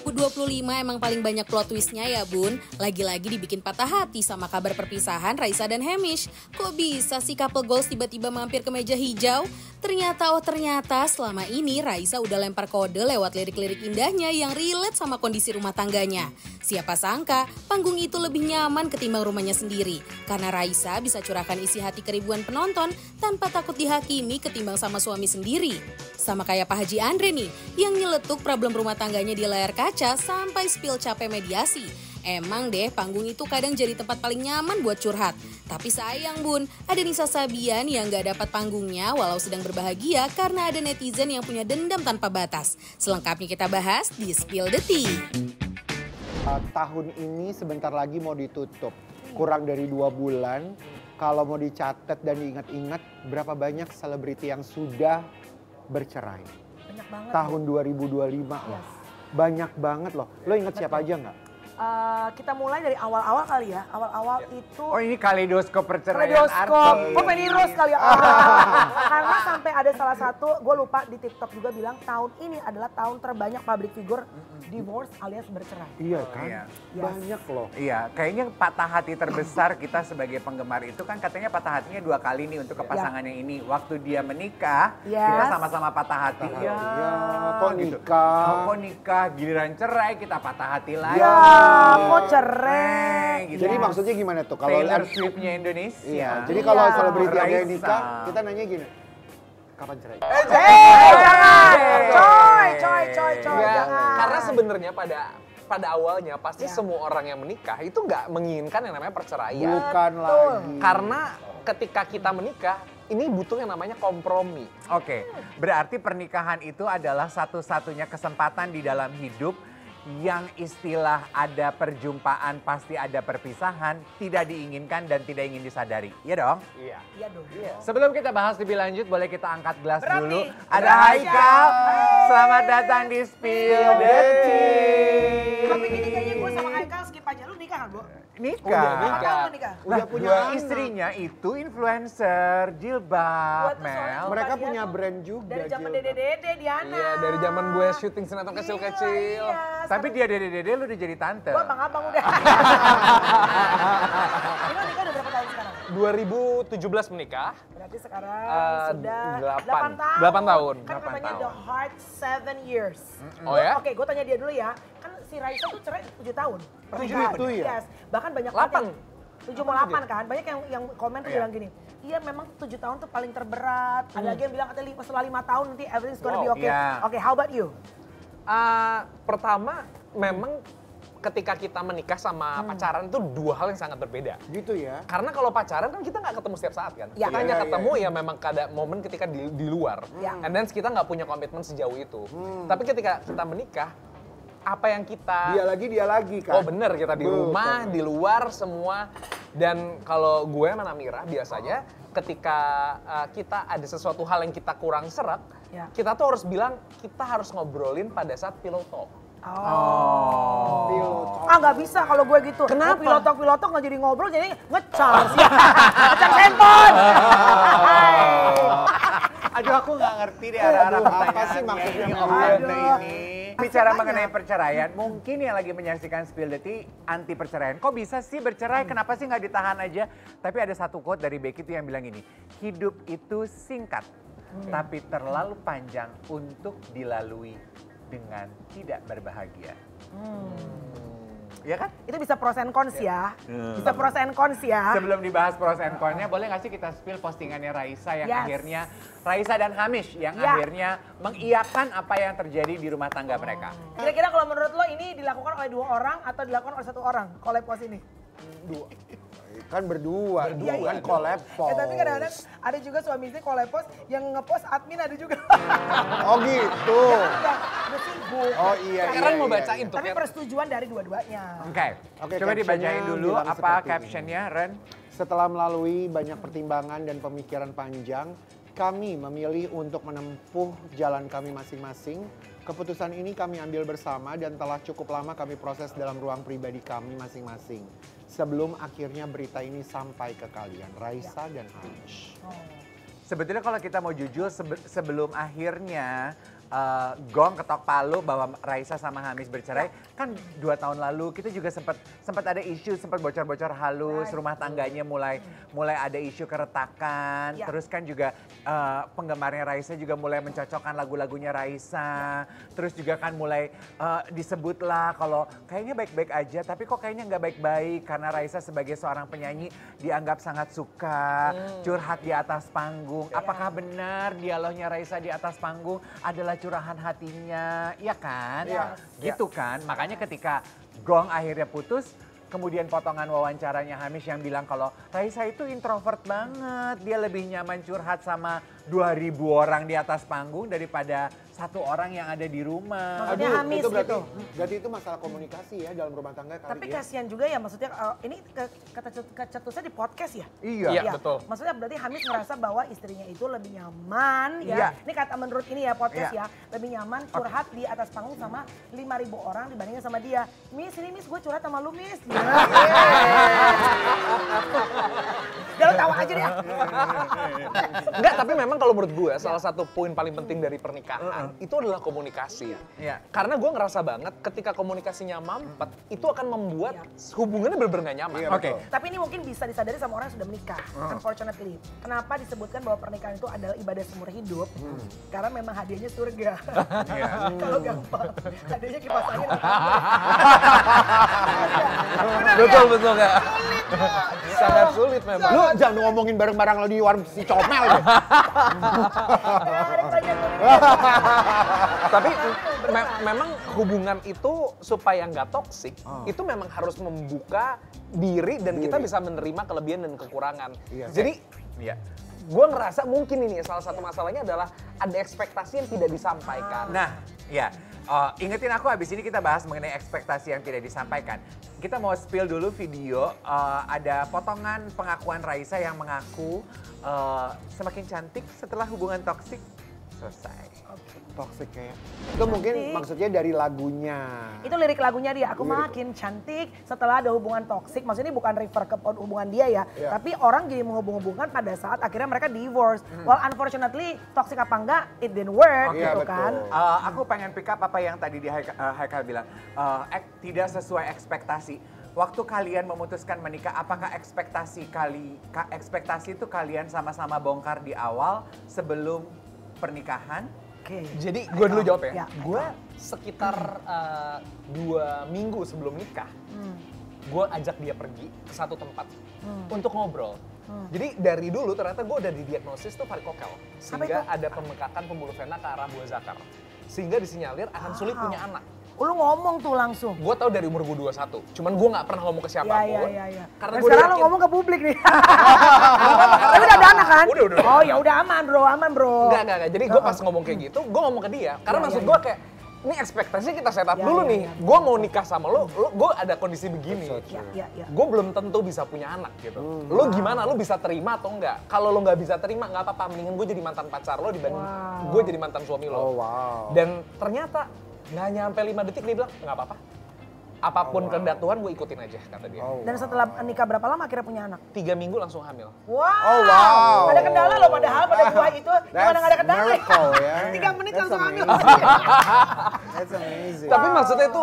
2025 emang paling banyak plot twistnya ya bun. Lagi-lagi dibikin patah hati sama kabar perpisahan Raisa dan Hamish. Kok bisa sih couple goals tiba-tiba mampir ke meja hijau? Ternyata selama ini Raisa udah lempar kode lewat lirik-lirik indahnya yang relate sama kondisi rumah tangganya. Siapa sangka panggung itu lebih nyaman ketimbang rumahnya sendiri. Karena Raisa bisa curahkan isi hati ke ribuan penonton tanpa takut dihakimi ketimbang sama suami sendiri. Sama kayak Pak Haji Andre nih, yang nyeletuk problem rumah tangganya di layar kaca sampai spill capek mediasi. Emang deh panggung itu kadang jadi tempat paling nyaman buat curhat. Tapi sayang bun, ada Nisa Sabian yang gak dapat panggungnya walau sedang berbahagia karena ada netizen yang punya dendam tanpa batas. Selengkapnya kita bahas di Spill the Tea. Tahun ini sebentar lagi mau ditutup, kurang dari 2 bulan. Kalau mau dicatat dan diingat-ingat berapa banyak selebriti yang sudah bercerai. Banyak banget. Tahun 2025 loh. Banyak banget loh. Lo inget siapa aja nggak? Kita mulai dari awal-awal kali ya. Awal-awal itu... Oh ini kaleidoskop perceraian kaleidoskop. artis. Oh Penny Rose kali ya. Karena sampai ada salah satu, gue lupa di TikTok juga bilang tahun ini adalah tahun terbanyak public figure divorce alias bercerai. Iya kan? Iya. Banyak loh. Iya, kayaknya patah hati terbesar kita sebagai penggemar itu kan katanya patah hatinya 2 kali nih untuk ke pasangan yang ini. Waktu dia menikah, kita sama-sama patah hati. Iya, kok nikah? Kok nikah, giliran cerai kita patah hati lagi. Ya, kok cerai. Gitu. Jadi maksudnya gimana tuh? Kalau Taylor Swift-nya Indonesia. Iya. Jadi kalau Iya. selebriti ada yang Raisa. nikah, kita nanya gini. Kapan cerai? Jangan. Coy, Enggak, jangan. karena sebenarnya pada awalnya pasti semua orang yang menikah itu nggak menginginkan yang namanya perceraian. Bukan lagi. Karena ketika kita menikah, ini butuh yang namanya kompromi. Oke, berarti pernikahan itu adalah satu-satunya kesempatan di dalam hidup yang istilah ada perjumpaan pasti ada perpisahan, tidak diinginkan dan tidak ingin disadari. Iya dong? Iya. Iya dong. Sebelum kita bahas lebih lanjut, boleh kita angkat gelas Berat dulu. nih. Ada Berat. Haikal, selamat datang di Spill the Tea. Tapi ini kayaknya gue sama Haikal skip aja. Lu nikah kan, Bu? Nikah. Udah Berapa nikah. tahun lu nikah? Udah punya Dua anak. istrinya itu influencer, jilbab, Gua tuh soalnya Mel. Mereka dia punya tuh brand juga. Dari zaman Jil. dede-dede Diana. Iya, dari zaman gue syuting sinetron kecil-kecil. Iya. Tapi dia dede-dede lu udah jadi tante. Gue abang-abang udah. Ini lo nikah udah berapa tahun sekarang? 2017 menikah. Berarti sekarang sudah 8 tahun. 8 tahun. Kan 8 namanya tahun. The Heart 7 Years. Oh ya? Oke, gue tanya dia dulu ya. Kan si Raisa tuh cerai 7 tahun. 7 itu ya? Yes. Bahkan banyak 8. 7 mau 8 kan. Banyak yang komen tuh Iya. bilang gini. Iya memang 7 tahun tuh paling terberat. Ada lagi yang bilang katanya setelah 5 tahun nanti everything's gonna be okay. Iya. Oke, how about you? Pertama, memang ketika kita menikah sama pacaran itu 2 hal yang sangat berbeda. Gitu ya. Karena kalau pacaran kan kita nggak ketemu setiap saat kan. Ya. Kita hanya Iya, ketemu ya memang ada momen ketika di luar. Ya. And then kita nggak punya komitmen sejauh itu. Tapi ketika kita menikah, apa yang kita... Dia lagi kan. Oh bener, kita di rumah, Bukan. di luar semua. Dan kalau gue sama Namira biasanya ketika kita ada sesuatu hal yang kita kurang serak, Ya. kita tuh harus bilang, kita harus ngobrolin pada saat pillow talk. Nggak bisa kalau gue gitu. Kenapa? Pilotok nggak jadi ngobrol, jadi ngecar sih. Ngecar handphone. Aduh aku nggak ngerti deh arah-arah Aduh, apa pertanyaan sih maksudnya ini. ngomong ini. Bicara Maksudnya mengenai banyak. perceraian, mungkin yang lagi menyaksikan Spill the Tea anti perceraian. Kok bisa sih bercerai? Kenapa sih nggak ditahan aja? Tapi ada satu quote dari Becky tuh yang bilang gini, hidup itu singkat, tapi terlalu panjang untuk dilalui dengan tidak berbahagia. Ya kan? Itu bisa pros and cons ya. Bisa pros and cons ya. Sebelum dibahas pros and con-nya, boleh nggak sih kita spill postingannya Raisa yang Yes. akhirnya, Raisa dan Hamish yang Ya. akhirnya mengiyakan apa yang terjadi di rumah tangga mereka. Kira-kira kalau menurut lo ini dilakukan oleh 2 orang atau dilakukan oleh 1 orang? Collab post ini. Kan berdua Iya, kan iya. collab post. Tapi kadang-kadang ada juga suami istri collab post yang ngepost admin ada juga. Oh gitu. Udah sibuk. Oh iya. Sekarang iya, mau iya, bacain iya. tuh. Tapi persetujuan dari dua-duanya. Oke, Oke, coba dibacain captionnya dulu bilang apa seperti captionnya, Ren? Setelah melalui banyak pertimbangan dan pemikiran panjang, kami memilih untuk menempuh jalan kami masing-masing. Keputusan ini kami ambil bersama dan telah cukup lama kami proses dalam ruang pribadi kami masing-masing. Sebelum akhirnya berita ini sampai ke kalian, Raisa dan Hamish. Sebetulnya kalau kita mau jujur sebelum akhirnya gong ketok palu bahwa Raisa sama Hamis bercerai, kan 2 tahun lalu kita juga sempat ada isu, sempat bocor-bocor halus, rumah tangganya mulai ada isu keretakan, terus kan juga penggemarnya Raisa juga mulai mencocokkan lagu-lagunya Raisa, terus juga kan mulai disebutlah kalau kayaknya baik-baik aja, tapi kok kayaknya nggak baik-baik karena Raisa sebagai seorang penyanyi dianggap sangat suka curhat di atas panggung. Apakah benar dialognya Raisa di atas panggung adalah curahan hatinya, ya kan? Gitu kan, makanya ketika gong akhirnya putus, kemudian potongan wawancaranya Hamis yang bilang kalau Raisa itu introvert banget, dia lebih nyaman curhat sama 2.000 orang di atas panggung daripada 1 orang yang ada di rumah. Maksudnya Hamis itu berarti, gitu. Berarti itu masalah komunikasi ya dalam rumah tangga kali Tapi ya. kasihan juga ya, maksudnya ini kecetusnya di podcast ya? Iya, betul. Maksudnya berarti Hamis merasa bahwa istrinya itu lebih nyaman ya. Ini kata menurut ini ya podcast ya. Lebih nyaman curhat di atas panggung sama 5.000 orang dibandingin sama dia. Miss, ini Miss gue curhat sama lu Miss. Udah lo tawa aja deh. Enggak, tapi memang kalau menurut gue salah satu poin paling penting dari pernikahan itu adalah komunikasi. Karena gue ngerasa banget ketika komunikasinya mampet itu akan membuat hubungannya benar-benar gak nyaman. Oke. Tapi ini mungkin bisa disadari sama orang yang sudah menikah. Unfortunately. Kenapa disebutkan bahwa pernikahan itu adalah ibadah seumur hidup? Karena memang hadiahnya surga. Kalau gampang, hadiahnya kipas angin. Betul Kak. Sangat sulit memang. Lu jangan ngomongin barang-barang lo di warung si comel ya. Tapi memang hubungan itu supaya nggak toksik, itu memang harus membuka diri dan kita bisa menerima kelebihan dan kekurangan. Jadi, gue ngerasa mungkin ini salah satu masalahnya adalah ada ekspektasi yang tidak disampaikan. Nah, ingetin aku habis ini kita bahas mengenai ekspektasi yang tidak disampaikan. Kita mau spill dulu video, ada potongan pengakuan Raisa yang mengaku semakin cantik setelah hubungan toksik selesai. Toxic kayak. Itu mungkin maksudnya dari lagunya. Itu lirik lagunya dia, aku makin cantik setelah ada hubungan toksik. Maksudnya ini bukan refer ke hubungan dia ya. Tapi orang jadi menghubung-hubungkan pada saat akhirnya mereka divorce. Well unfortunately toksik apa enggak, it didn't work gitu kan. Aku pengen pick up apa yang tadi di Haikal bilang, tidak sesuai ekspektasi. Waktu kalian memutuskan menikah, apakah ekspektasi itu kalian sama-sama bongkar di awal sebelum pernikahan? Jadi gue dulu jawab ya. Gue sekitar 2 minggu sebelum nikah, gue ajak dia pergi ke satu tempat untuk ngobrol. Jadi dari dulu ternyata gue udah didiagnosis tuh varikokel. Sehingga ada pembengkakan pembuluh vena ke arah buah zakar. Sehingga disinyalir akan sulit punya anak. Lu ngomong tuh langsung. Gue tahu dari umur gue 21, cuman gue gak pernah ngomong ke siapapun. Iya. Karena Dan gue sekarang lu ngomong ke publik nih. Tapi udah ada anak kan? Udah. Oh ya udah aman bro. Enggak. Jadi gue pas ngomong kayak gitu, gue ngomong ke dia. Karena maksud gue kayak, ini ekspektasinya kita set up dulu nih. Gue mau nikah sama lo gue ada kondisi begini. Gue belum tentu bisa punya anak gitu. Lo gimana? Lo bisa terima atau enggak? Kalau lo nggak bisa terima, nggak apa-apa. Mendingan gue jadi mantan pacar lo dibanding gue jadi mantan suami lo. Dan ternyata nggak nyampe 5 detik dia bilang, nggak apa-apa. Apapun kehendak Tuhan gue ikutin aja, kata dia. Dan setelah nikah berapa lama akhirnya punya anak? 3 minggu langsung hamil. Wow. Ada kendala loh padahal pada gua itu gimana nggak ada kendala ya. 3 menit langsung hamil. That's amazing. Tapi maksudnya itu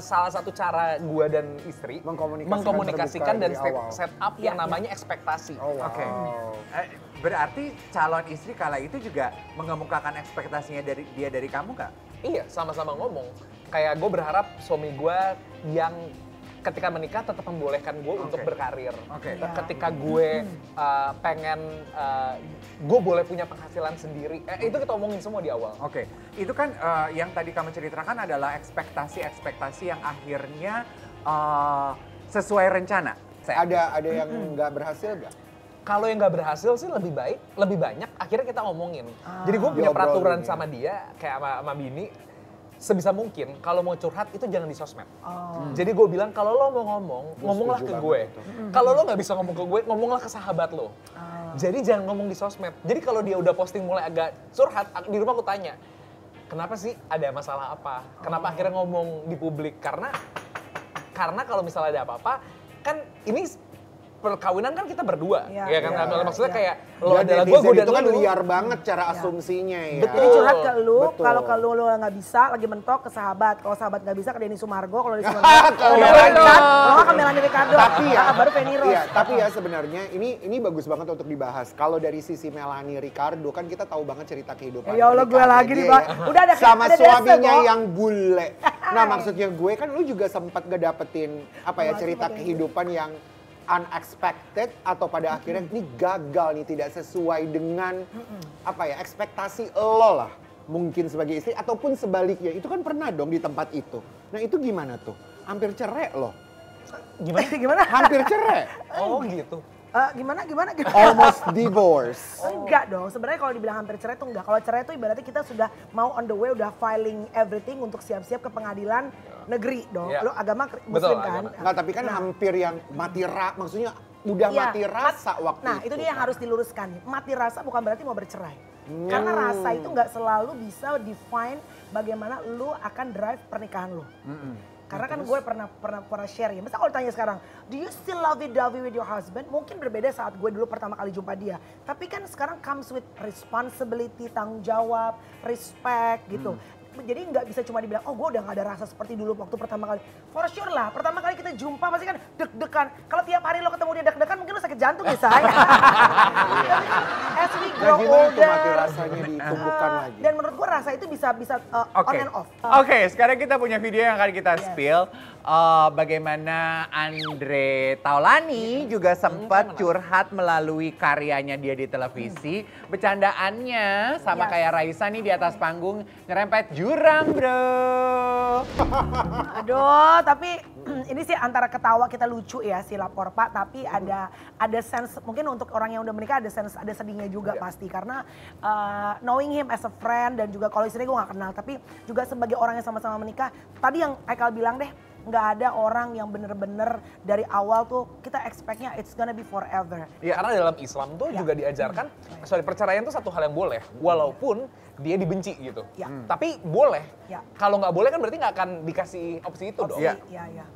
salah satu cara gue dan istri mengkomunikasikan dan set up yang namanya ekspektasi. Oke. Berarti calon istri kala itu juga mengemukakan ekspektasinya dari kamu nggak? Iya, sama-sama ngomong. Kayak gue berharap suami gue yang ketika menikah tetap membolehkan gue untuk berkarir. Ketika gue pengen, gue boleh punya penghasilan sendiri. Itu kita omongin semua di awal. Itu kan yang tadi kamu ceritakan adalah ekspektasi yang akhirnya sesuai rencana. Ada yang nggak berhasil nggak? Kalau yang nggak berhasil sih lebih banyak akhirnya kita ngomongin. Jadi gue punya peraturan sama dia, kayak sama Bini, sebisa mungkin kalau mau curhat itu jangan di sosmed. Jadi gue bilang kalau lo mau ngomonglah ke gue. Kalau lo nggak bisa ngomong ke gue, ngomonglah ke sahabat lo. Jadi jangan ngomong di sosmed. Jadi kalau dia udah posting mulai agak curhat, di rumah aku tanya, kenapa sih, ada masalah apa? Kenapa akhirnya ngomong di publik? Karena kalau misalnya ada apa-apa, kan ini perkawinan kan kita berdua, Iya, ya kan? iya, Maksudnya iya. kayak lo Dan adalah netizen gue itu dan kan lu. liar banget cara asumsinya ya. Jadi curhat ke lu, Betul. kalau lu nggak bisa lagi mentok ke sahabat. Kalau sahabat nggak bisa ke Denny Sumargo, kalau Denny Sumargo Kalau ke Melanie Melanie. Richard, kalau nggak ke Melanie Ricardo. Tapi ya, Baru Feni Rose. iya, tapi ya sebenarnya ini bagus banget untuk dibahas. Kalau dari sisi Melanie Ricardo kan kita tahu banget cerita kehidupan. Ya Allah, gue pernikahannya lagi dia nih, Pak. ya. Udah ada sama ada suaminya desa, yang bule. Nah, maksudnya gue kan lu juga sempat ngedapetin apa ya cerita kehidupan yang unexpected atau pada akhirnya ini gagal nih, tidak sesuai dengan apa ya ekspektasi lo lah, mungkin sebagai istri ataupun sebaliknya. Itu kan pernah dong di tempat itu. Nah, itu gimana tuh? Hampir cerai loh. Gimana? Hampir cerai. Oh gitu. Gimana? Almost divorce. Enggak dong, sebenarnya kalau dibilang hampir cerai tuh enggak. Kalau cerai tuh ibaratnya kita sudah mau on the way, udah filing everything untuk siap-siap ke pengadilan negeri dong. Ya. Lo agama Betul, muslim kan? agama. Nggak, tapi kan hampir yang mati maksudnya udah Iya, mati rasa waktu nah, itu dia yang kan. harus diluruskan. Mati rasa bukan berarti mau bercerai. Karena rasa itu nggak selalu bisa define bagaimana lu akan drive pernikahan lu. Karena kan gue pernah share ya. Masa kalau tanya sekarang, do you still lovey-dovey with your husband? Mungkin berbeda saat gue dulu pertama kali jumpa dia. Tapi kan sekarang comes with responsibility, tanggung jawab, respect gitu. Jadi nggak bisa cuma dibilang, oh gue udah gak ada rasa seperti dulu waktu pertama kali. For sure lah, pertama kali kita jumpa pasti kan deg-degan. Kalau tiap hari lo ketemu dia deg-degan mungkin lo sakit jantung ya say. As we Nah, grow gimana tuh mati older. rasanya ditumbuhkan lagi? Dan menurut gue rasa itu bisa on and off. Oke, sekarang kita punya video yang akan kita spill. Bagaimana Andre Taulani juga sempat curhat melalui karyanya dia di televisi. Bercandaannya sama Yes. kayak Raisa nih di atas panggung nyerempet jurang, bro. Aduh, tapi ini sih antara ketawa kita lucu ya si lapor Pak, tapi ada sense mungkin untuk orang yang udah menikah ada sense ada sedihnya juga pasti karena knowing him as a friend dan juga kalau istrinya gue gak kenal tapi juga sebagai orang yang sama-sama menikah. Tadi yang Aikal bilang deh, nggak ada orang yang bener-bener dari awal tuh kita expect-nya it's gonna be forever. Ya karena dalam Islam tuh juga diajarkan, sorry perceraian tuh satu hal yang boleh, walaupun dia dibenci gitu. Ya. Tapi boleh. Ya. Kalau nggak boleh kan berarti nggak akan dikasih opsi itu dong. Iya.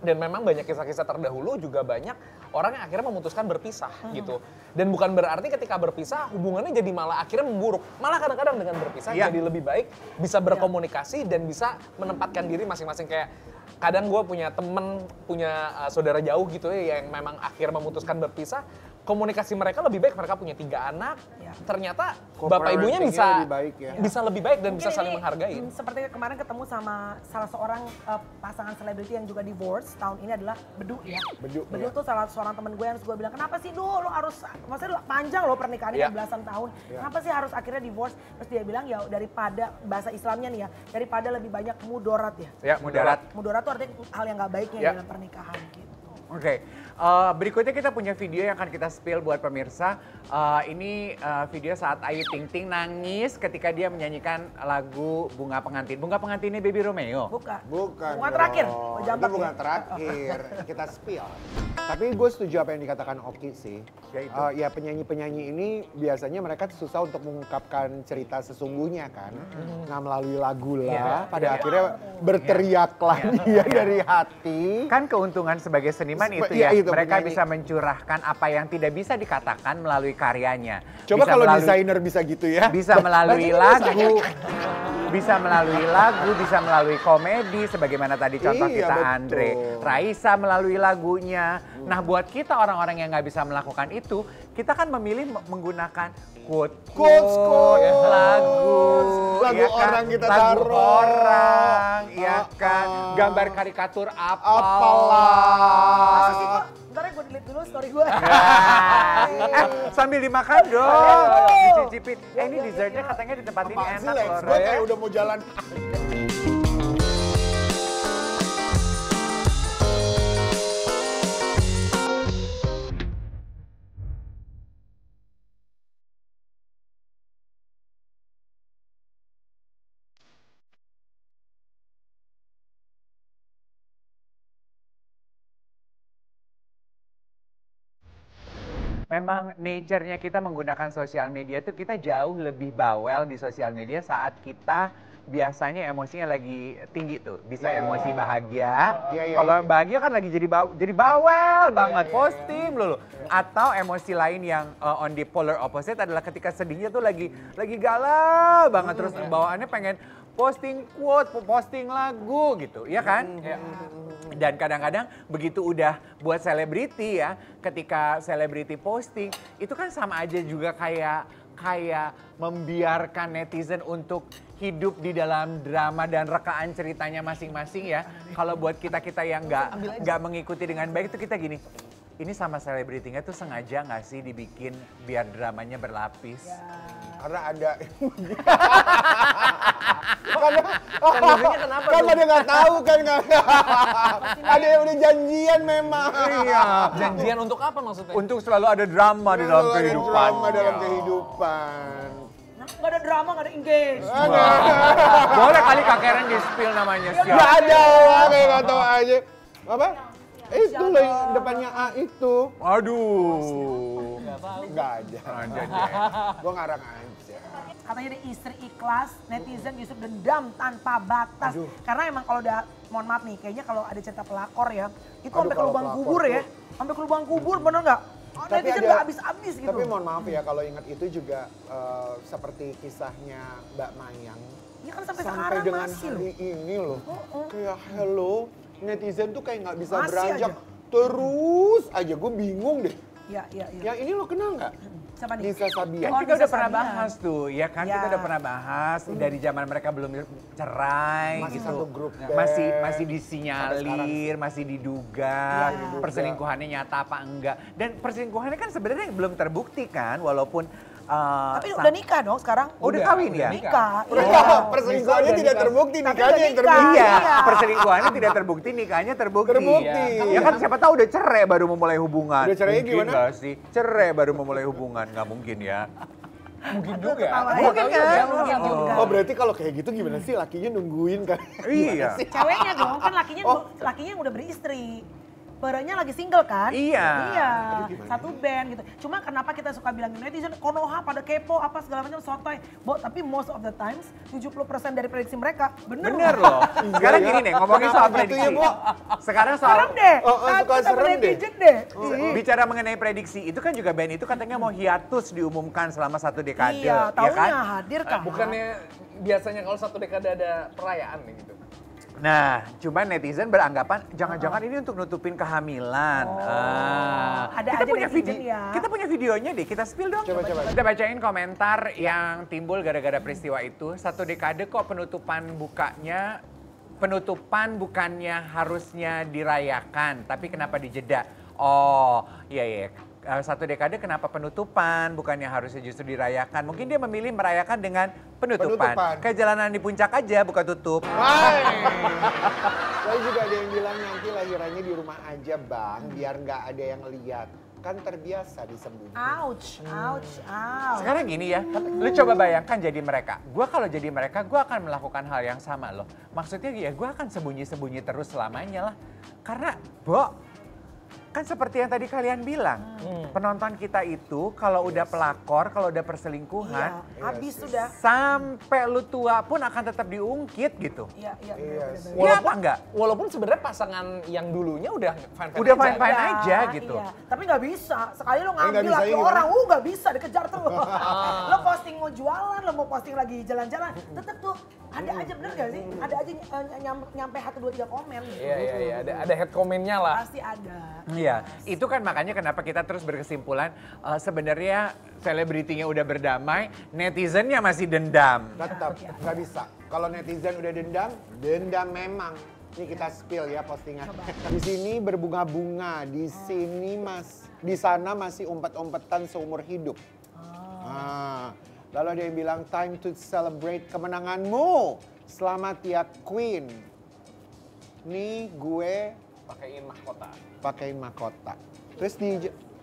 Dan memang banyak kisah-kisah terdahulu juga banyak orang yang akhirnya memutuskan berpisah gitu. Dan bukan berarti ketika berpisah hubungannya jadi malah akhirnya memburuk. Malah kadang-kadang dengan berpisah jadi lebih baik, bisa berkomunikasi dan bisa menempatkan diri masing-masing kayak kadang gue punya temen, punya saudara jauh gitu ya yang memang akhir memutuskan berpisah, komunikasi mereka lebih baik, mereka punya 3 anak, ternyata bapak ibunya bisa lebih baik ya. bisa lebih baik dan Mungkin bisa saling ini, menghargai. Seperti kemarin ketemu sama salah seorang pasangan selebriti yang juga divorce tahun ini adalah Bedu ya. Bedu, Bedu ya. tuh salah seorang temen gue yang gue bilang, kenapa sih lo harus, maksudnya panjang lo pernikahannya belasan tahun, kenapa sih harus akhirnya divorce? Terus dia bilang ya daripada, bahasa Islamnya nih ya, daripada lebih banyak mudorat ya. Ya, mudarat. Mudorat tuh artinya hal yang gak baiknya dalam pernikahan gitu. Oke, berikutnya kita punya video yang akan kita spill buat pemirsa. Ini video saat Ayu Ting Ting nangis ketika dia menyanyikan lagu Bunga Pengantin. Bunga Pengantinnya Baby Romeo. Bukan. Bukan Bunga dong. terakhir. Itu bunga terakhir. Kita spill. Tapi gue setuju apa yang dikatakan Oki sih. Yaitu? Ya penyanyi-penyanyi ini biasanya mereka susah untuk mengungkapkan cerita sesungguhnya kan. Nah melalui lagu lah. Pada akhirnya berteriaklah dia dari hati. Kan keuntungan sebagai seniman itu Iya, ya, itu, mereka penyanyi. bisa mencurahkan apa yang tidak bisa dikatakan melalui karyanya. Coba Bisa kalau melalui- desainer bisa gitu ya. bisa melalui lagu, bisa melalui lagu, bisa melalui komedi, sebagaimana tadi contoh Iya, kita betul. Andre, Raisa melalui lagunya. Nah, buat kita orang-orang yang nggak bisa melakukan itu, kita kan memilih menggunakan Quotes, lagu, lagu ya kan? orang kita lagu taruh. orang, ya kan, gambar karikatur Apalah. Masa sih kok? Bentar ya gue delete dulu story gue. Sambil dimakan dong, dicicipin. Ini dessertnya katanya di tempat ini Apaan sih enak Lex? loh. Gue Roy. kayak udah mau jalan. memang nature-nya kita menggunakan sosial media tuh kita jauh lebih bawel di sosial media saat kita biasanya emosinya lagi tinggi tuh. Bisa emosi bahagia. Kalau bahagia kan lagi jadi bawel banget, posting lulu. Atau emosi lain yang on the polar opposite adalah ketika sedihnya tuh lagi galau banget terus bawaannya pengen posting quote, posting lagu gitu, ya kan? Dan kadang-kadang begitu udah buat selebriti ya, ketika selebriti posting, itu kan sama aja juga kayak membiarkan netizen untuk hidup di dalam drama dan rekaan ceritanya masing-masing ya. Kalau buat kita-kita yang nggak mengikuti dengan baik itu kita gini, ini sama selebritinya tuh sengaja nggak sih dibikin biar dramanya berlapis? Karena ada kenapa kan ada nggak tahu kan ada yang udah janjian memang. Iya. Janjian untuk apa maksudnya? Untuk selalu ada drama di dalam kehidupan. Drama dalam kehidupan. Nggak ada drama, nggak ada engage. Boleh kali Kak Karen di-spill namanya siapa? Nggak ada, kayak nggak tahu aja. Apa? Itu loh yang depannya A itu. Aduh. Nggak ada. Ada deh. Gue ngarang aja. Katanya ada istri ikhlas, netizen justru dendam tanpa batas. Karena emang kalau udah, mohon maaf nih, kayaknya kalau ada cerita pelakor ya, itu sampai ke kalau lubang pelakor kubur ya. tuh. Sampai ke lubang kubur, bener nggak? Tapi Netizen ada- nggak habis-habis gitu. Tapi mohon maaf ya kalau ingat itu juga seperti kisahnya Mbak Mayang. Ya kan sampai Sampai sekarang dengan masih loh. hari ini loh. Kayak hello, netizen tuh kayak nggak bisa Masih beranjak. aja. Terus aja gue bingung deh. Iya. Yang ini lo kenal nggak? Siapa nih? Nisa Sabian. Oh, Kita Nisa udah pernah Sabian. bahas tuh, ya kan? Ya. Kita udah pernah bahas dari zaman mereka belum cerai Masih gitu. satu grup band. Masih disinyalir, masih diduga, Iya. perselingkuhannya nyata apa enggak. Dan perselingkuhannya kan sebenarnya belum terbukti kan, walaupun Tapi udah nikah dong sekarang. udah kawin ya? Nikah. Perselingkuhannya Bisa tidak nikah. terbukti, Tapi nikahnya udah yang nikah. terbukti. Iya, Iya. perselingkuhannya tidak terbukti, nikahnya terbukti. Terbukti. Ya kan siapa tahu udah cerai baru memulai hubungan. Udah cerainya Mungkin gimana? nggak sih? Cerai baru memulai hubungan, nggak mungkin ya. Mungkin juga. ketawa ya. Mungkin kan? Mungkin juga. Oh berarti kalau kayak gitu gimana sih lakinya nungguin kan? Iya. Ceweknya dong, kan lakinya udah beristri. Barangnya lagi single kan? Iya. Iya, satu band gitu. Cuma kenapa kita suka bilang netizen Konoha pada kepo apa segala macam sotoy. Tapi most of the times 70% dari prediksi mereka bener. Bener loh. Sekarang Iya, gini nih, ngomongin soal kenapa gitu ya, prediksi. Bu? Sekarang soal Serem deh. suka Takut sama serem deh. netizen deh. bicara mengenai prediksi, itu kan juga band itu katanya mau hiatus diumumkan selama 1 dekade. Iya, ya tahunnya kan? hadir kan. Bukannya biasanya kalau 1 dekade ada perayaan nih gitu. Nah, cuman netizen beranggapan jangan-jangan ini untuk nutupin kehamilan. Ada kita aja punya netizen video, ya. kita punya videonya deh, kita spill dong. Coba. Kita bacain komentar yang timbul gara-gara peristiwa itu. 1 dekade kok penutupan bukannya harusnya dirayakan, tapi kenapa dijeda? Oh, iya. 1 dekade kenapa penutupan bukannya harusnya justru dirayakan? Mungkin dia memilih merayakan dengan penutupan. Kayak jalanan di puncak aja bukan tutup. Hai. Lalu juga ada yang bilang nanti lahirannya di rumah aja bang, biar nggak ada yang lihat. Kan terbiasa disembunyikan. Ouch. Sekarang gini ya, lu coba bayangkan jadi mereka. Gua kalau jadi mereka, gua akan melakukan hal yang sama loh. Maksudnya ya gua akan sembunyi-sembunyi terus selamanya lah. Karena, kan seperti yang tadi kalian bilang, penonton kita itu kalau udah pelakor, kalau udah perselingkuhan, Iya, habis sudah. sampai lu tua pun akan tetap diungkit gitu. Iya. Iya apa enggak? Walaupun sebenarnya pasangan yang dulunya udah fine-fine Udah aja. fine-fine aja gitu. Iya. Tapi nggak bisa. Sekali lo ngambil nggak bisa laki gimana? orang, nggak bisa dikejar terus. Lo posting mau jualan, lo mau posting lagi jalan-jalan, tetep tuh ada aja bener gak sih? Ada aja nyampe 1, 2, 3 komen. Gitu. Iya, ada head comment-nya lah. Pasti ada. Iya, itu kan makanya kenapa kita terus berkesimpulan sebenarnya selebritinya udah berdamai, netizennya masih dendam. Tetap nggak bisa. Kalau netizen udah dendam memang. Ini kita spill ya postingan. Di sini berbunga-bunga, di sana masih umpet-umpetan seumur hidup. Lalu ada yang bilang time to celebrate kemenanganmu. Selamat ya Queen. Nih gue pakein mahkota. Terus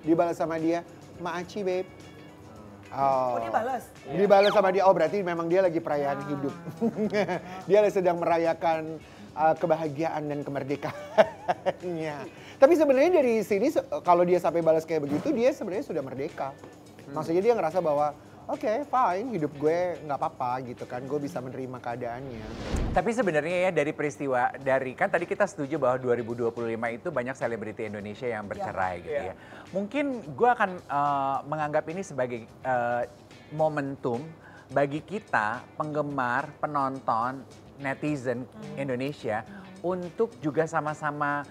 dibalas sama dia, Maaci babe. Oh dia balas? Dibalas sama dia, oh berarti memang dia lagi perayaan hidup. Dia sedang merayakan kebahagiaan dan kemerdekaan. Makanya. Tapi sebenarnya dari sini kalau dia sampai balas kayak begitu, dia sebenarnya sudah merdeka. Maksudnya dia ngerasa bahwa oke, fine, hidup gue nggak apa-apa gitu kan, gue bisa menerima keadaannya. Tapi sebenarnya ya dari peristiwa, kan tadi kita setuju bahwa 2025 itu banyak selebriti Indonesia yang bercerai gitu ya. Mungkin gue akan menganggap ini sebagai momentum bagi kita, penggemar, penonton, netizen Indonesia untuk juga sama-sama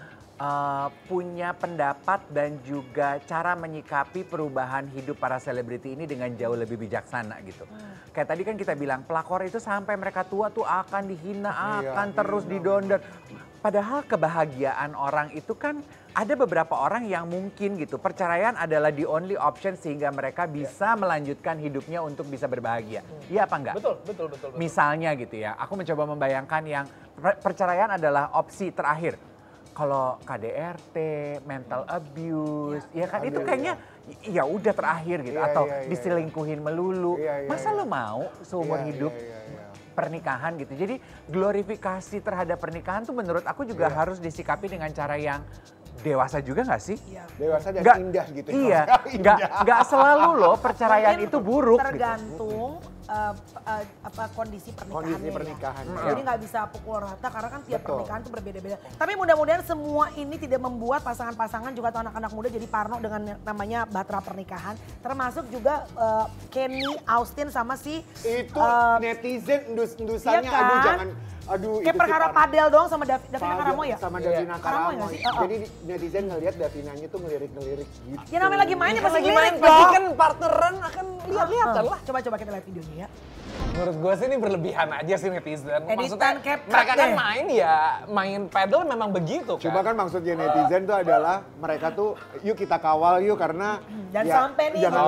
punya pendapat dan juga cara menyikapi perubahan hidup para selebriti ini dengan jauh lebih bijaksana gitu. Kayak tadi kan kita bilang pelakor itu sampai mereka tua tuh akan dihina, akan terus didondor. Padahal kebahagiaan orang itu kan ada beberapa orang yang mungkin gitu perceraian adalah the only option sehingga mereka bisa melanjutkan hidupnya untuk bisa berbahagia. Iya apa enggak? Betul. Misalnya gitu ya, aku mencoba membayangkan yang perceraian adalah opsi terakhir. Kalau KDRT, mental abuse, ya kan itu kayaknya ya udah terakhir gitu. Atau diselingkuhin melulu. Masa lo mau seumur hidup pernikahan gitu. Jadi glorifikasi terhadap pernikahan tuh menurut aku juga harus disikapi dengan cara yang dewasa juga gak sih? Dewasa dan indah gitu. Iya, nggak selalu loh perceraian itu buruk. Tergantung kondisi pernikahannya. Kondisi pernikahan. Jadi nggak bisa pukul rata karena kan tiap pernikahan itu berbeda-beda. Tapi mudah-mudahan semua ini tidak membuat pasangan-pasangan juga atau anak-anak muda jadi parno dengan namanya batra pernikahan. Termasuk juga Kenny, Austin sama si itu netizen endus-endusannya, iya kan? aduh jangan, aduh kayak itu perkara sih padel doang sama Davina Karamo ya? Sama Davina Karamo Karamo. ya sih? Jadi netizen ngelihat Davinanya tuh ngelirik-ngelirik gitu. Ya namanya lagi main ya pasti Lagi main ngelirik pasti dong. kan partneran akan lihat-lihatan lah. Coba kita lihat videonya ya. Menurut gue sih ini berlebihan aja sih netizen. Editan CapCut mereka kan deh. main pedal memang begitu kan. Cuma kan maksudnya netizen tuh adalah mereka tuh yuk kita kawal yuk karena Dan ya, sampai nih. jangan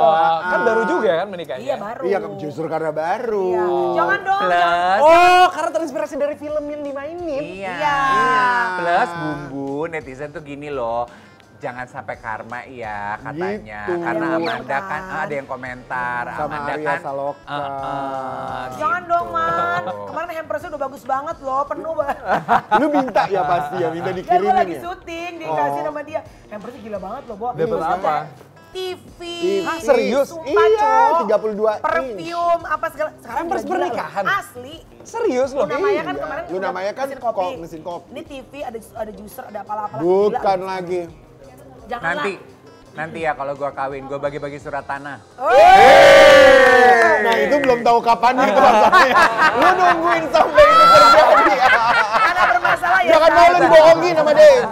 Kan baru juga kan menikahnya. Iya baru. Iya justru karena baru. Iya. Jangan dong. Plus, Oh, karena terinspirasi dari film yang dimainin. iya. Plus bumbu netizen tuh gini loh. Jangan sampai karma ya katanya. Gitu. Karena Iya, Amanda kan. kan ada yang komentar. Sama Amanda Arya kan Saloka. Jangan gitu. dong Man. Kemarin hampersnya udah bagus banget loh. Penuh banget. Lu minta ya pasti ya, minta Dan gue dikirimin lagi ya. syuting dikasih sama dia. Hampersnya gila banget loh Bo. Dapat apa? TV. Hah, serius? Sumpah, Iya, Cok. 32 inch. Perfume apa segala. Sekarang Hampers gila-gila loh. pernikahan? Asli. Serius loh? Luna Maya kan Iya. kemarin Luna udah Maya kan mesin kopi. Ini TV ada juicer ada apalah-apalah. Bukan Gila. lagi. Janganlah. Nanti ya kalau gua kawin, gua bagi-bagi surat tanah. Nah itu belum tahu kapan itu masalahnya. Lu nungguin sampai itu terjadi. Karena bermasalah ya. Jangan kan? mau lu dibohongin sama Dave.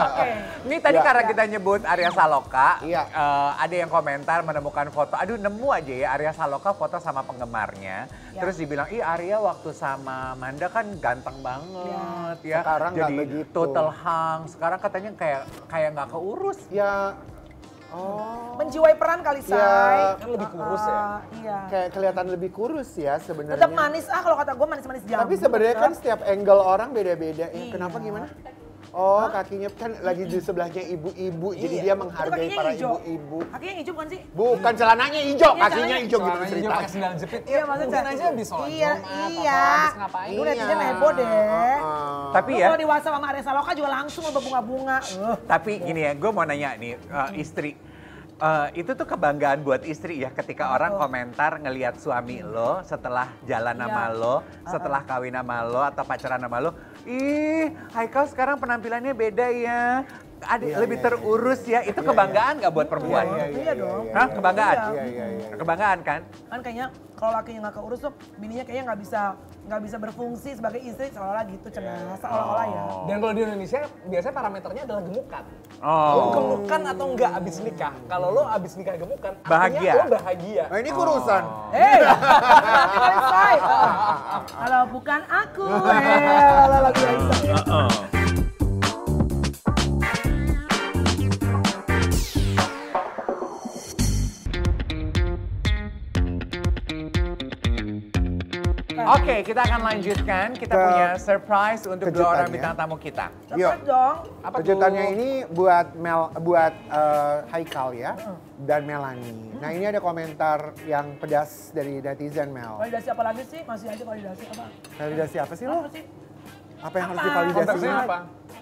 Oke. Ini tadi karena kita nyebut Arya Saloka, Iya. ada yang komentar menemukan foto, aduh nemu aja ya Arya Saloka foto sama penggemarnya. Ya. Terus dibilang, ih Arya waktu sama Manda kan ganteng banget ya. Sekarang nggak jadi begitu. total hang, sekarang katanya kayak nggak keurus. Ya, Menjiwai peran kali Say. Ya. Kan lebih kurus ya. Iya. kayak kelihatan lebih kurus ya sebenarnya. Tetap manis kalau kata gue manis-manis jambu. Tapi sebenarnya kan setiap angle orang beda-beda. Iya. Kenapa gimana? Oh, kakinya kan lagi di sebelahnya ibu-ibu, jadi dia menghargai Kakinya para hijau. ibu-ibu. Kakinya hijau bukan sih? Bukan celananya hijau, Iya, kakinya celananya hijau gitu Soalnya dia cerita. pakai sendal jepit. Iya, maksudnya mungkin aja habis sholat Iya, Jumat iya. apa habis ngapain. Lu netizen heboh deh. Tapi Lu ya, kalau di WhatsApp sama Arya Saloka juga langsung lo berbunga-bunga. tapi gini ya, gue mau nanya nih, istri. Itu tuh kebanggaan buat istri ya ketika orang komentar ngelihat suami lo setelah jalan sama lo, setelah kawin sama lo atau pacaran sama lo. Ih, Haikal sekarang penampilannya beda ya. Lebih terurus ya. Itu kebanggaan nggak buat perempuan? Iya dong. Hah? Kebanggaan? Iya. Kebanggaan kan? Kan kayaknya kalau lakinya nggak keurus tuh bininya kayaknya nggak bisa berfungsi sebagai istri seolah-olah gitu cenah seolah-olah ya. Dan kalau di Indonesia biasanya parameternya adalah gemukan. Oh. Lo gemukan atau enggak abis nikah? Kalau lo abis nikah gemukan, Bahagia. artinya lo bahagia. Nah ini kurusan. Nanti kali Say. Kalau bukan aku, lagi Oke, kita akan lanjutkan. Kita punya surprise untuk dua orang kejutannya. bintang tamu kita. Yuk. Cepet dong. Apa Kejutannya tuh? ini buat Haikal ya dan Melanie. Nah ini ada komentar yang pedas dari netizen Mel. Validasi apa lagi sih? Masih aja validasi apa? Validasi apa sih lo? Apa sih? Apa yang harus Apa? divalidasi? Konteksnya apa?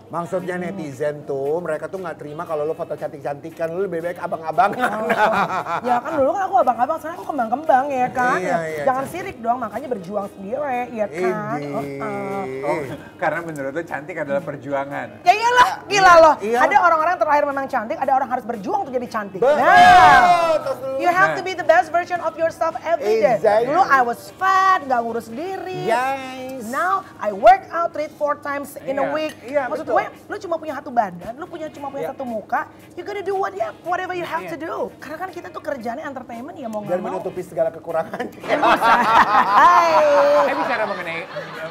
Maksudnya netizen tuh, mereka tuh nggak terima kalau lu foto cantik-cantikan, lu lebih baik abang-abangan. Ya kan dulu kan aku abang-abang, sekarang aku kembang-kembang ya kan. Iya, Jangan sirik dong, makanya berjuang sendiri ya kan. Oh, karena menurut lu cantik adalah perjuangan. Ya iyalah, gila loh. Iya. Ada orang-orang yang terlahir memang cantik, ada orang harus berjuang untuk jadi cantik. You have to be the best version of yourself every day. Exactly. Dulu I was fat, gak ngurus diri. Yes. Now I work out 3-4 times in a Iya, week. iya, Maksud betul. gue, lu cuma punya satu badan, lu cuma punya satu muka, you gotta do whatever you have to do. Karena kan kita tuh kerjaannya entertainment ya mau Dan nggak mau. menutupi segala kekurangan. Hai.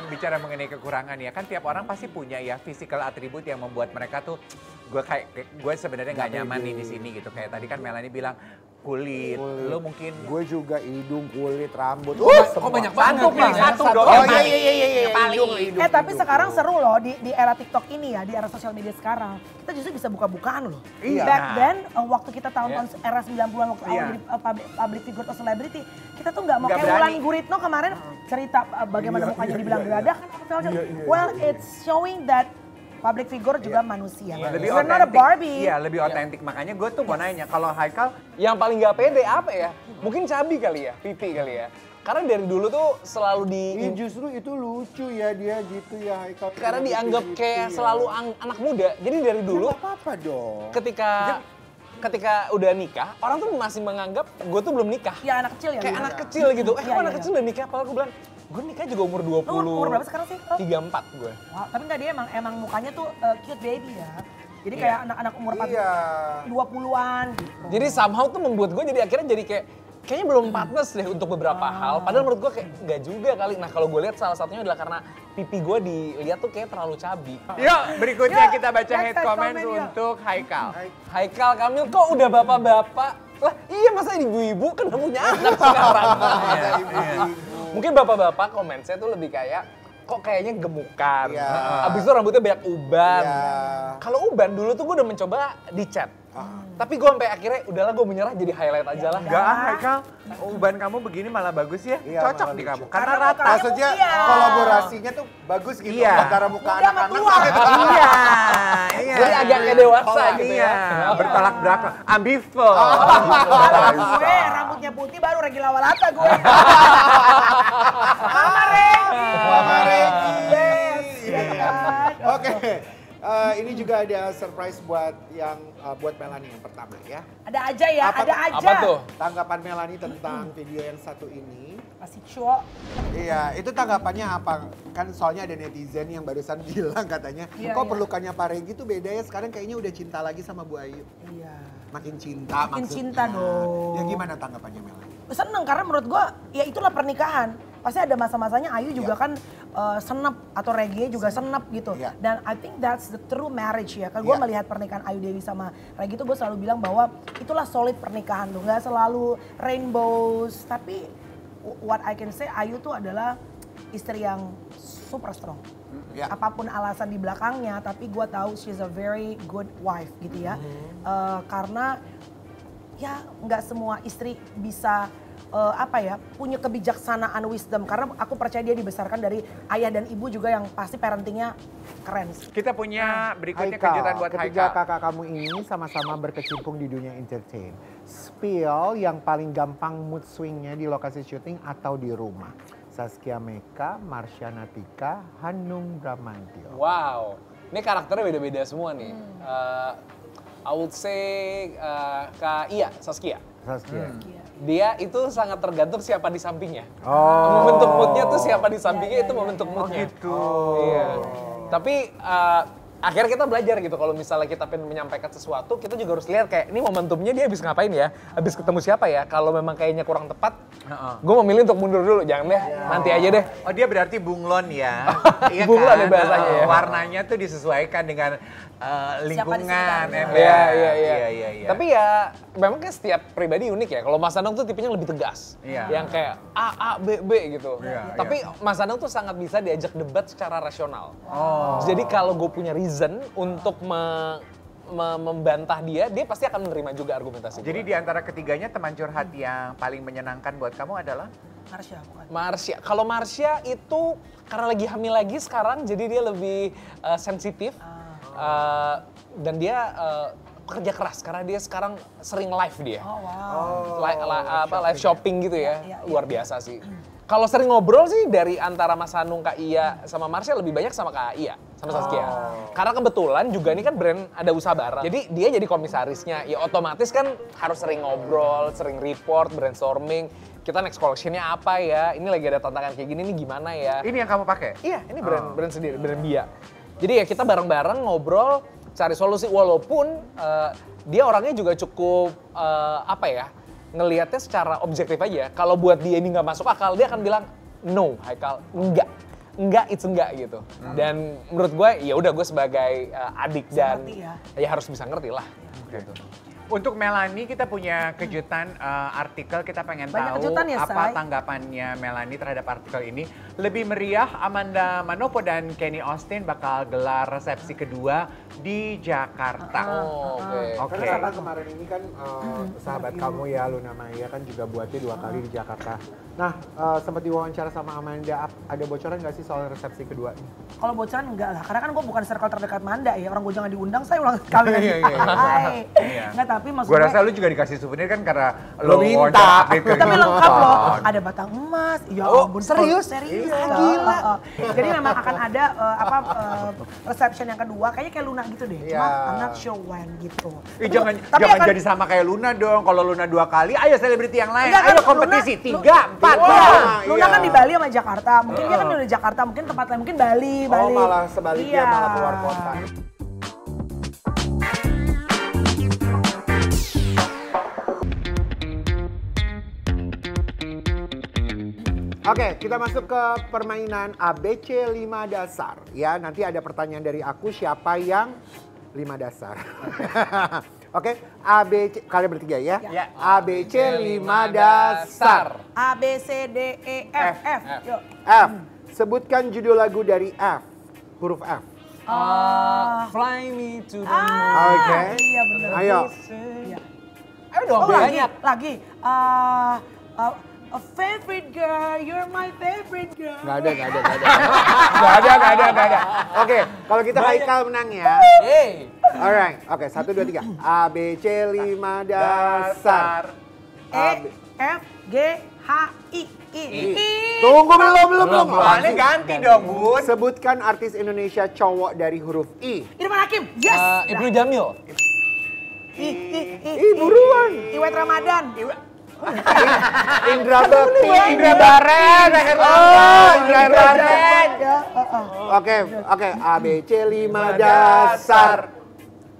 Bicara mengenai kekurangan ya, kan tiap orang pasti punya ya physical attribute yang membuat mereka tuh gue sebenarnya nggak nyaman nih di sini gitu. Kayak tadi kan Melanie bilang kulit, lo mungkin Gue juga hidung, kulit, rambut. Kok banyak banget? satu pilih satu dong. Oh iya. Paling. Tapi sekarang seru loh di era TikTok ini ya, di era sosial media sekarang. Kita justru bisa buka-bukaan loh. Iya. Back then, waktu kita tahun era 90-an, waktu awal jadi public figure atau celebrity, kita tuh nggak mau Nggak kayak berani. Wulan Guritno kemarin cerita bagaimana mukanya dibilang geladah kan. Well, it's showing that public figure juga manusia. Lebih We're not a otentik. Barbie. Iya, lebih otentik. Makanya gue tuh mau nanya, kalau Haikal Yang paling gak pede apa ya? Mungkin cabi kali ya, pipi kali ya. Karena dari dulu tuh selalu Justru itu lucu ya dia gitu ya Haikal. karena dianggap kayak Gitu, selalu anak muda. Jadi dari dulu Nggak apa-apa dong. ketika udah nikah, orang tuh masih menganggap gue tuh belum nikah. Ya anak kecil ya. Kayak Luna. anak kecil gitu. Iya, Kok anak iya. kecil udah nikah? Padahal gue bilang, gue nikah juga umur 20. Lu umur berapa sekarang sih? 34 gue. Wow, tapi enggak dia emang mukanya tuh cute baby ya. Jadi kayak anak-anak umur 40 Iya. 20-an gitu. Jadi somehow tuh membuat gue jadi akhirnya jadi kayaknya belum pantas deh untuk beberapa hal. Padahal menurut gue kayak enggak juga kali. Nah kalau gue lihat salah satunya adalah karena pipi gue dilihat tuh kayak terlalu cabi. Yuk, berikutnya Yuk, kita baca next head head comments comment, yuk. untuk Haikal. Haikal Kamil kok udah bapak-bapak? Lah iya masa ibu-ibu kan udah punya anak sekarang. Mungkin bapak-bapak komen saya tuh lebih kayak kok kayaknya gemukan. Iya. Abis itu rambutnya banyak uban. Iya. Kalau uban dulu tuh gue udah mencoba dicat. Tapi gue sampai akhirnya udahlah gue menyerah jadi highlight aja lah. Enggak Haikal, uban kamu begini malah bagus ya. Iya, Cocok malah di lucu. kamu, karena Karena rata. mukanya Maksudnya Iya. kolaborasinya tuh bagus gitu Iya. antara muka Muda sama anak-anak tua. gitu. Iya, iya. Jadi agak kayak dewasa gitu Iya, ya. bertolak belakang, ambivert. Kalau gue rambutnya putih baru Regi Lawalata gue. Mama Regi. Mama Regi. Yes. Ya kan? Oke. Ini juga ada surprise buat buat Melanie yang pertama ya. Ada aja ya, Apa- ada aja. Apa tuh? Tanggapan Melanie tentang video yang satu ini. Masih cowok. Iya, itu tanggapannya apa? Kan soalnya ada netizen yang barusan bilang katanya, Iya, kok iya. pelukannya Pak Regi tuh beda ya, sekarang kayaknya udah cinta lagi sama Bu Ayu. Iya. Makin cinta Makin maksudnya. cinta dong. Ya gimana tanggapannya Melanie? Seneng karena menurut gue ya itulah pernikahan. Pasti ada masa-masanya Ayu juga kan senep atau Regi juga senep gitu. Iya. Dan I think that's the true marriage ya. Kalau gue Iya. melihat pernikahan Ayu Dewi sama Regi itu gue selalu bilang bahwa itulah solid pernikahan tuh. Gak selalu rainbows. Tapi what I can say Ayu tuh adalah istri yang super strong. Ya. Apapun alasan di belakangnya, tapi gue tahu she's a very good wife gitu ya. Karena ya nggak semua istri bisa punya kebijaksanaan wisdom, karena aku percaya dia dibesarkan dari ayah dan ibu juga yang pasti parentingnya keren. Kita punya berikutnya Haikal, kejutan buat ketiga Haikal. kakak kamu ini sama-sama berkecimpung di dunia entertain. Spill yang paling gampang mood swingnya di lokasi syuting atau di rumah. Saskia Meka, Marsha Natika, Hanung Bramantio. Wow, ini karakternya beda-beda semua nih. I would say Kak Saskia. Saskia. Dia itu sangat tergantung siapa di sampingnya. Oh. Membentuk moodnya tuh siapa di sampingnya itu membentuk Oh moodnya. gitu. Iya. Tapi akhirnya kita belajar gitu kalau misalnya kita pengen menyampaikan sesuatu, kita juga harus lihat kayak ini momentumnya dia habis ngapain ya, habis ketemu siapa ya. Kalau memang kayaknya kurang tepat, gue memilih untuk mundur dulu, jangan deh, nanti aja deh. Oh dia berarti bunglon ya? Iya Bunglon kan? ya bahasanya ya. Warnanya tuh disesuaikan dengan lingkungan. sekitarnya. emang. Iya. Tapi ya memang kan setiap pribadi unik ya. Kalau Mas Anung tuh tipenya lebih tegas. Iya. Yang kayak A, B, B gitu. Iya, Tapi Mas Anung tuh sangat bisa diajak debat secara rasional. Oh. Jadi kalau gue punya reason untuk membantah dia pasti akan menerima juga argumentasi Jadi gue. di antara ketiganya teman curhat yang paling menyenangkan buat kamu adalah? Marsha bukan? Marsha, kalau Marsha itu karena lagi hamil lagi sekarang, jadi dia lebih sensitif. Dan dia kerja keras karena dia sekarang sering live dia. Oh wow. Live shopping gitu ya. Iya. Luar biasa sih. Kalau sering ngobrol sih dari antara Mas Hanung, Kak Iya, sama Marsha lebih banyak sama Kak Iya, sama Saskia. Karena kebetulan juga ini kan brand ada usaha bareng. Jadi dia jadi komisarisnya, ya otomatis kan harus sering ngobrol, sering report, brainstorming. Kita next collection-nya apa ya, ini lagi ada tantangan kayak gini nih gimana ya. Ini yang kamu pakai? Iya, ini brand sendiri, brand Bia. Jadi ya kita bareng-bareng ngobrol, cari solusi walaupun dia orangnya juga cukup apa ya, ngelihatnya secara objektif aja. Kalau buat dia ini nggak masuk akal, dia akan bilang no, Haikal, enggak, it's enggak gitu. Dan menurut gue, ya udah gue sebagai adik dan ya harus bisa ngerti lah. Gitu. Untuk Melanie kita punya kejutan artikel, kita pengen Banyak tahu kejutan ya, apa Say? tanggapannya Melanie terhadap artikel ini. Lebih meriah, Amanda Manopo dan Kenny Austin bakal gelar resepsi kedua di Jakarta. Karena sama kemarin ini kan sahabat kamu ya Luna Maya kan juga buatnya 2 kali di Jakarta. Nah, sempat diwawancara sama Amanda, ada bocoran nggak sih soal resepsi kedua ini? Kalau bocoran enggak lah, karena kan gue bukan circle terdekat Manda ya. Orang gue jangan diundang, saya ulang kali lagi. Enggak, tapi maksud Gue rasa lu juga dikasih souvenir kan karena Lo minta. wawancara gitu. tapi lengkap loh. Ada batang emas. Ya ampun. serius? Serius. Gila. Jadi memang akan ada reception yang kedua. Kayaknya kayak Luna gitu deh. Cuma Iya. I'm not sure when gitu. Jangan akan- jadi sama kayak Luna dong. Kalau Luna 2 kali, ayo selebriti yang lain. Enggak kan, Ayo kompetisi, Luna- 3, 4. Luna iya. kan di Bali sama Jakarta. Mungkin dia kan udah di Jakarta, mungkin tempat lain, mungkin Bali. Oh malah sebaliknya, Iya. malah keluar kota. Oke, kita masuk ke permainan ABC 5 dasar. Ya, nanti ada pertanyaan dari aku, siapa yang 5 dasar. Oke, ABC, kalian bertiga ya? Ya. ABC 5 dasar. A, B, C, D, E, F, F. Yuk. F, sebutkan judul lagu dari F. Huruf F. Fly me to the Ah, moon. Oke. Iya bener. Ayo. Iya. Ayo dong, Oh lagi, banyak. lagi. A favorite girl, you're my favorite girl. Nggak ada. Gak ada. Oke, kalau kita Haikal menang ya. Hey. Alright, oke 1, 2, 3. A, B, C 5 dasar. E, F, G, H, I. Tunggu belum. Soalnya ganti dong, Bun. Sebutkan artis Indonesia cowok dari huruf I. Irfan Hakim, yes. Ibnu Jamil. Ih, buruan. Iwet Ramadan. Indra Bekti. Indra Baren. Indra Baren. Ya, Oke, A, B, C 5 dasar.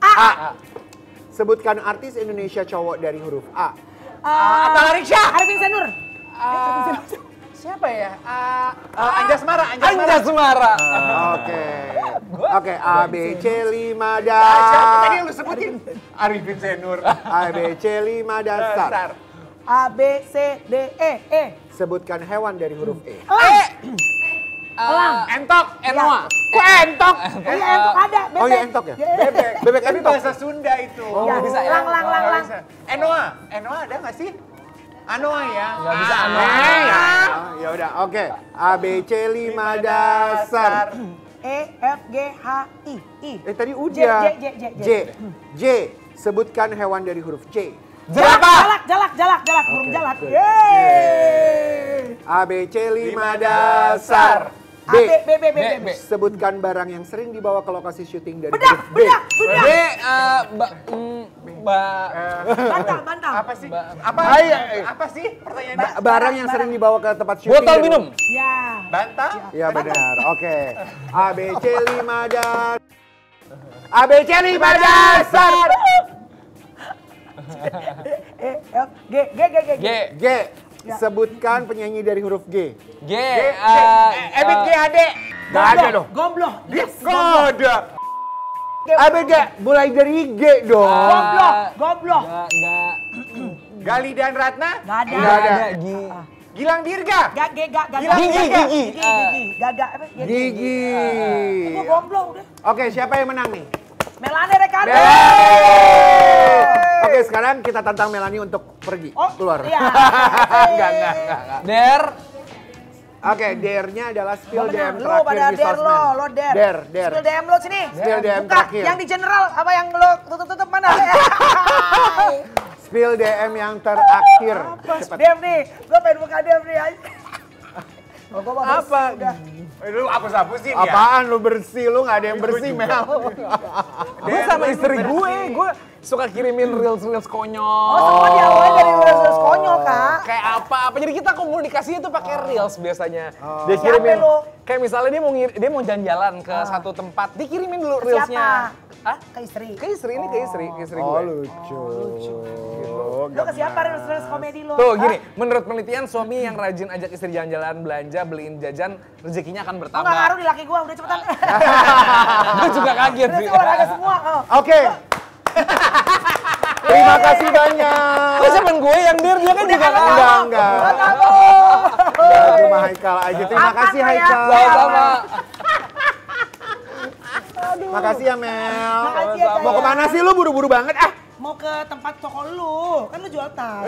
A. Sebutkan artis Indonesia cowok dari huruf A. Atta Larisha. Arifin Senur. Siapa ya? Anjasmara. Anjasmara. Oke, A, B, C 5 Siapa tadi dasar. yang lu sebutin? Arifin Senur. A, B, C 5 dasar. A, B, C, D, E, E. Sebutkan hewan dari huruf E. Elang. Entok. Enoa. Kok entok? Iya, entok ada. Bebek. Oh ya entok ya? Bebek. Bebek Tapi entok. bahasa Sunda itu. Oh, nggak bisa ya? Lang. Enoa ada nggak sih? Anoa ya? Nggak bisa Anoa. Ya udah, oke. A, B, C 5 dasar. E, F, G, H, I. Tadi udah. J. J. Sebutkan hewan dari huruf J. Jalak. Burung Oke, jalak. good. Yeay. A, B, C 5 dasar. A, B. B. Sebutkan barang yang sering dibawa ke lokasi syuting dari Bedak. huruf B. B, Bantal. Apa sih? Apa? Apa sih pertanyaannya? Barang yang sering dibawa ke tempat syuting. botol dari- minum. Ya. Bantah? Ya benar, oke. A, B, C 5 dasar. A, B, C 5 dasar. E, F, G. G. G. Sebutkan penyanyi dari huruf G. G. Ebit GAD. Gak ada dong. Gombloh. Yes. Gak ada. A, B, G. Mulai dari G dong. Gombloh. Gak. Gali dan Ratna. Gak ada. Nggak ada. Gilang Dirga. Gigi. Gaga. Apa? Gigi. Gua gombloh udah. Oke, siapa yang menang nih? Melanie Ricardo. Oke, sekarang kita tantang Melanie untuk pergi, keluar. Iya. Enggak. Der. Oke, dare-nya adalah spill DM Lu terakhir pada di dare sosmed. lo dare. Dare. Spill DM lo sini. Spill DM Buka, terakhir. yang di general, apa yang lo tutup-tutup mana? Spill DM yang terakhir. Cepat. DM nih, gue pengen buka DM nih. Oh, gua mah Apa? bersih udah. Lu hapus-hapusin ya? Apaan lu bersih? Lu nggak ada yang bersih, Mel. Gue sama istri gue suka kirimin reels konyol. Oh, semua diawali dari reels konyol, Kak. Kayak apa? Jadi kita komunikasinya tuh pakai reels biasanya. Oh. Dia kirimin. Siapa lu? Kayak misalnya dia mau jalan-jalan ke satu tempat, dikirimin dulu Ke reelsnya. siapa? Ke istri. Ke istri ini ke istri Oh, gue. lucu. Lo ke siapa reels komedi lo? Tuh gini, menurut penelitian suami yang rajin ajak istri jalan-jalan, belanja, beliin jajan, rezekinya akan Oh, bertambah. nggak ngaruh di laki gua, udah cepetan. Gue juga kaget Udah sih. tuh olahraga semua. Oh. Oke. Terima kasih banyak. Kok cuman gue yang dia kan juga Enggak. Cuma Haikal aja. Terima Aman, kasih ya. Haikal. sama-sama. Makasih ya Mel. Makasih ya, Mau sayang. kemana sih lu buru-buru banget? Mau ke tempat toko lu, kan lu jual tas.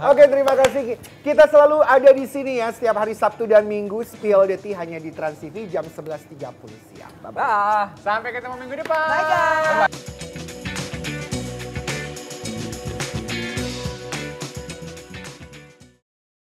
Oke, terima kasih. Kita selalu ada di sini ya setiap hari Sabtu dan Minggu. Spill the Tea hanya di Trans TV jam 11.30 siang. Bye-bye. Dah. Sampai ketemu minggu depan. Bye guys.